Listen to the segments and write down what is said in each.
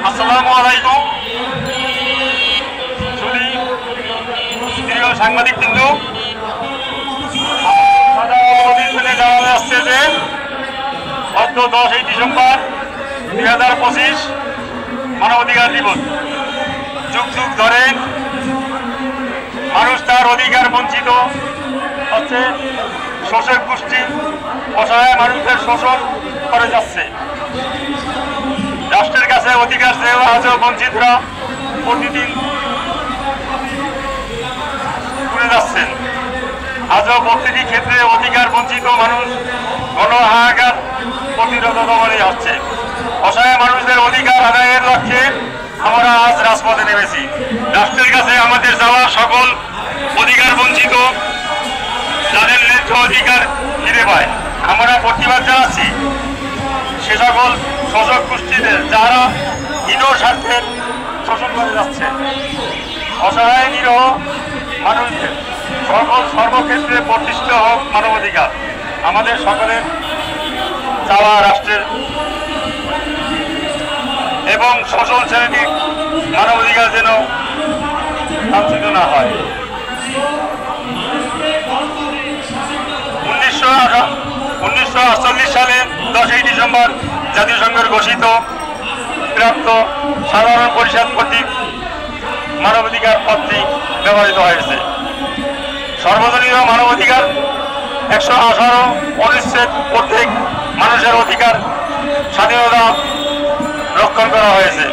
আসসালামু আলাইকুম। শুনি প্রিয় সাংবাদিক কিন্তু জানা যাচ্ছে যে গত 10 ডিসেম্বর 2025 মানবাধিকার দিবস। যুগ যুগ ধরে মানুষ তার অধিকার বঞ্চিত হচ্ছে, শোষক গোষ্ঠী অসহায় মানুষদের শোষণ করে যাচ্ছে। রাষ্ট্রের কাছে অধিকার চেয়েও আজও বঞ্চিতরা প্রতিদিন ঘুরে যাচ্ছেন। আজও প্রতিটি ক্ষেত্রে অধিকার বঞ্চিত মানুষ গণ হাহাকার প্রতিরোধ দমনে হচ্ছে। অসহায় মানুষদের অধিকার আদায়ের লক্ষ্যে আমরা আজ রাজপথে নেমেছি। রাষ্ট্রের কাছে আমাদের যাওয়া সকল অধিকার বঞ্চিত যাদের ন্যায্য অধিকার ফিরে পায় আমরা প্রতিবাদ জানাচ্ছি। সে সকল শোষক গোষ্ঠীদের যারা হীন স্বার্থের শোষণ করে যাচ্ছে, অসহায় নিরহ মানুষদের সর্বক্ষেত্রে প্রতিষ্ঠিত হোক মানবাধিকার। আমাদের সকলের চাওয়া রাষ্ট্রের এবং শোষণ শ্রেণীর মানবাধিকার যেন লাঞ্ছিত না হয়। 1948 সালে 10 ডিসেম্বর জাতিসংঘের ঘোষিত প্রাপ্ত সাধারণ পরিষদ কর্তৃক মানবাধিকার পদটি ব্যবহৃত হয়েছে। সর্বজনীন মানবাধিকার 118 অনুচ্ছেদ প্রত্যেক মানুষের অধিকার স্বাধীনতা রক্ষণ করা হয়েছে।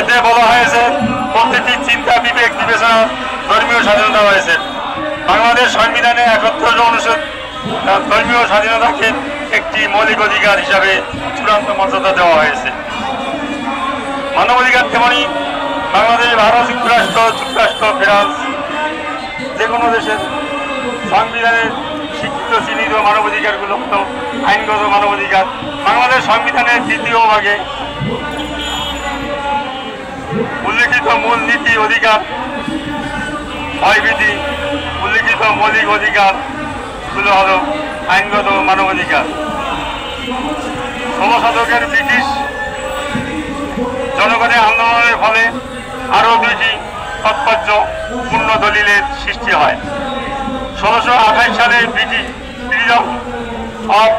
এতে বলা হয়েছে প্রত্যেকটি চিন্তা বিবেক বিবেচনা ধর্মীয় স্বাধীনতা রয়েছে। বাংলাদেশ সংবিধানে 71 অনুচ্ছেদ ধর্মীয় স্বাধীনতাকে একটি মৌলিক অধিকার হিসাবে চূড়ান্ত মর্যাদা দেওয়া হয়েছে। মানবাধিকার তেমনি বাংলাদেশ, ভারত, যুক্তরাষ্ট্র, ফ্রান্স যে কোনো দেশের সংবিধানের স্বীকৃত চিহ্নিত মানবাধিকারগুলো হল আইনগত মানবাধিকার। বাংলাদেশ সংবিধানের 2য় ভাগে উল্লেখিত মূল নীতি অধিকার ভয়ভীতি উল্লেখিত মৌলিক অধিকারগুলো হল আইনগত মানবাধিকার। 16 শতকের ব্রিটিশ জনগণের আন্দোলনের ফলে আরও 2টি তাৎপর্যপূর্ণ দলিলের সৃষ্টি হয়। 1628 সালে ব্রিটিশ ফ্রিডম অফ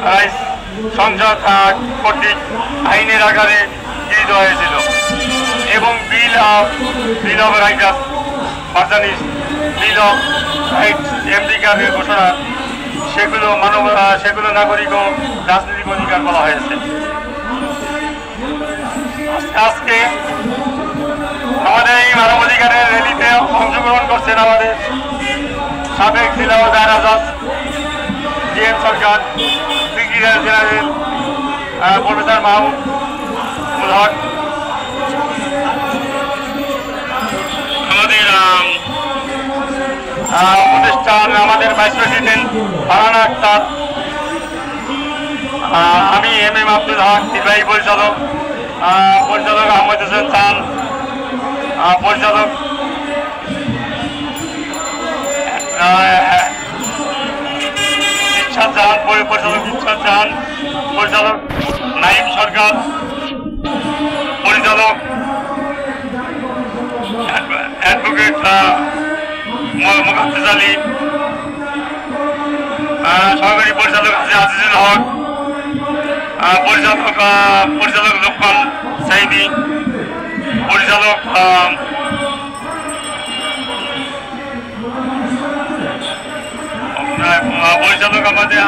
রাইটস সংসদ কর্তৃক আইনের আকারে গৃহীত হয়েছিল এবং বিল অফ রাইটস ভার্সানিস বিল অফ রাইটস আমেরিকার ঘোষণা সেগুলো নাগরিক ও রাজনৈতিক অধিকার বলা হয়েছে। আজকে আমাদের এই মানবাধিকারের র্যালিতে অংশগ্রহণ করছেন আমাদের সাবেক জেলা ও দায়রা জজ ডিএম সরকার, brigadier general professor Mahmudul Haque, আমাদের প্রতিষ্ঠান আমাদের ভাইস প্রেসিডেন্ট ফারহানা আক্তার, আমি MM আব্দুল হক, নির্বাহী পরিচালক আহমেদ হোসেন চান, পরিচালক ইরশাদ জাহান, পরিচালক নাইম সরকার, পরিচালক অ্যাডভোকেট মুকাদ্দেস আলী, সহকারী পরিচালক আজিজুল হক, পরিচালক লোকমান সাইদি, পরিচালক আমাদের